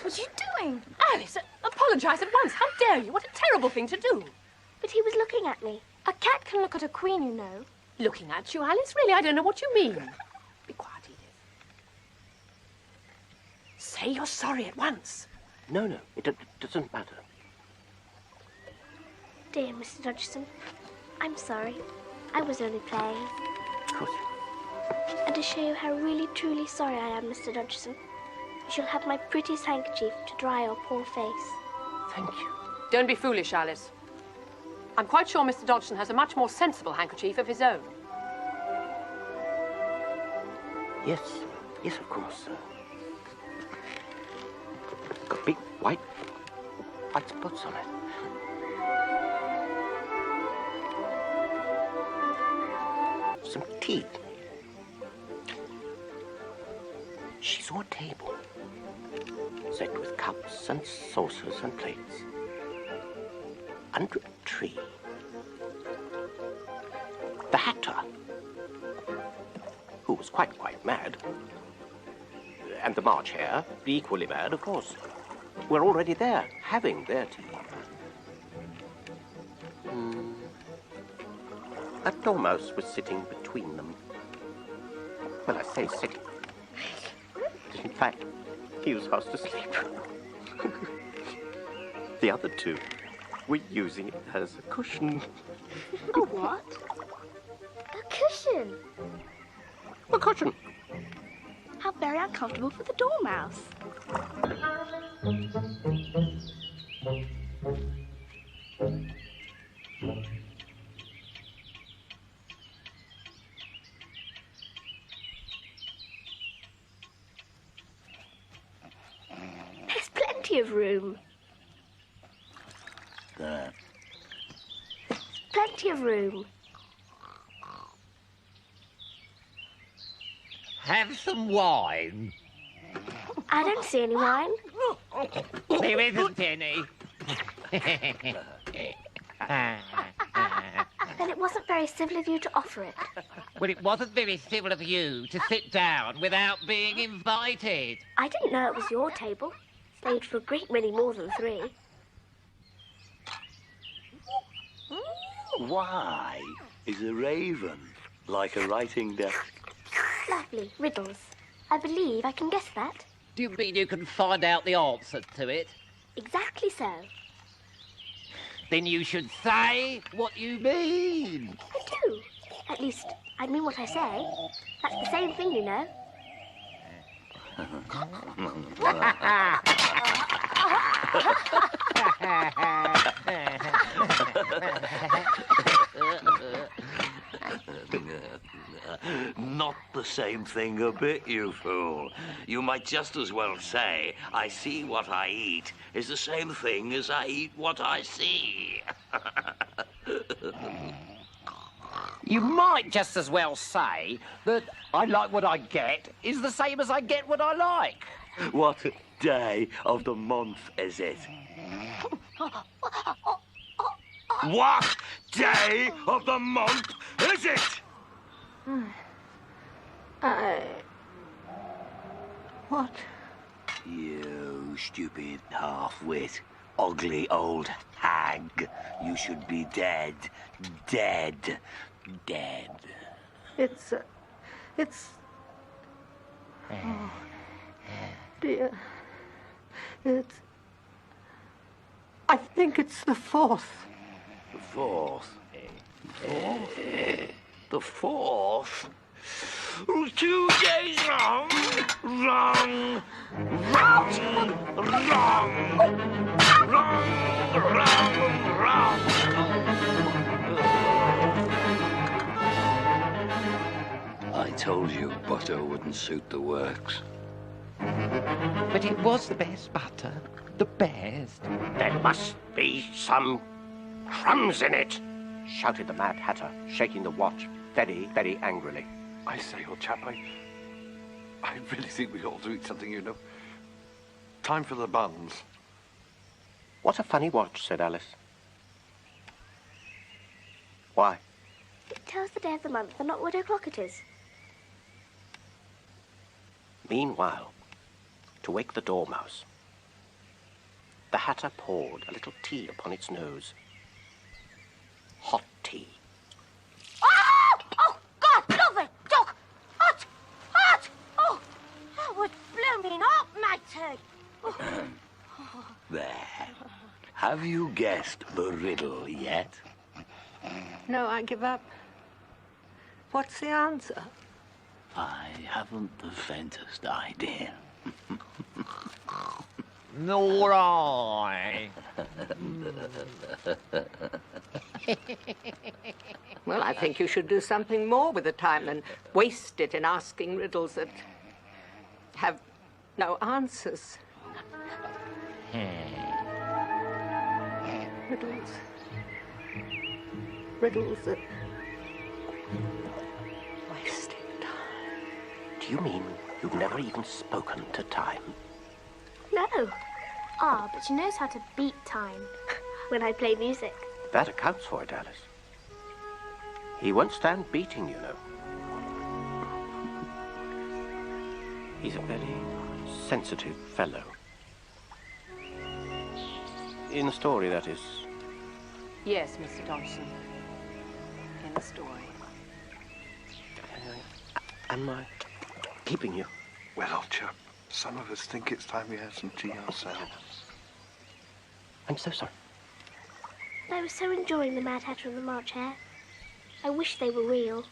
What are you doing? Alice, apologise at once. How dare you? What a terrible thing to do. But he was looking at me. A cat can look at a queen, you know. Looking at you, Alice? Really, I don't know what you mean. Be quiet, Edith. Say you're sorry at once. No, it doesn't matter. Dear Mr. Dodgson, I'm sorry. I was only playing. Of course. And to show you how really, truly sorry I am, Mr. Dodgson, you shall have my prettiest handkerchief to dry your poor face. Thank you. Don't be foolish, Alice. I'm quite sure Mr. Dodgson has a much more sensible handkerchief of his own. Yes, of course. Got big white spots on it. Some tea. She saw a table set with cups and saucers and plates. Under a tree, the Hatter, who was quite mad, and the March Hare, equally mad, of course, were already there, having their tea. A dormouse was sitting between them. Well, I say sitting. In fact, he was fast asleep. The other two were using it as a cushion. A what? A cushion? A cushion. How very uncomfortable for the dormouse. There's plenty of room. There. Plenty of room. Have some wine. I don't see any wine. There isn't any. Then it wasn't very civil of you to offer it. Well, it wasn't very civil of you to sit down without being invited. I didn't know it was your table. Stayed for a great many more than 3. Why is a raven like a writing desk? Lovely. Riddles. I believe I can guess that. Do you mean you can find out the answer to it? Exactly so. Then you should say what you mean. I do. At least, I mean what I say. That's the same thing, you know. Not the same thing a bit, you fool. You might just as well say, I see what I eat is the same thing as I eat what I see. You might just as well say that I like what I get is the same as I get what I like. What day of the month is it? What day of the month is it? What? You stupid half-wit, ugly old hag. You should be dead, dead, dead. It's... Oh, dear. I think it's the 4th. The 4th? The 4th? 2 days wrong, wrong, wrong, wrong. I told you butter wouldn't suit the works. But it was the best butter. The best. There must be some crumbs in it, shouted the Mad Hatter, shaking the watch very angrily. I say, old chap, I really think we ought to eat something, you know. Time for the buns. What a funny watch, said Alice. Why? It tells the day of the month and not what o'clock it is. Meanwhile, to wake the dormouse, The Hatter poured a little tea upon its nose. Hot tea. Oh! Oh, God, love it, Doc! Hot! Hot! Oh, that was blooming hot, matey. Oh. There. Have you guessed the riddle yet? No, I give up. What's the answer? I haven't the faintest idea. Nor I. Well, I think you should do something more with the time than waste it in asking riddles that have no answers. Riddles. Riddles that wasting time. Do you mean you've never even spoken to time? No. Ah, but she knows how to beat time when I play music. That accounts for it, Alice. He won't stand beating, you know. He's a very sensitive fellow. In the story, that is. Yes, Mr. Dodgson. In the story. Am I keeping you? Well, old chap, some of us think it's time we had some tea ourselves. I'm so sorry. I was so enjoying the Mad Hatter and the March Hare. I wish they were real.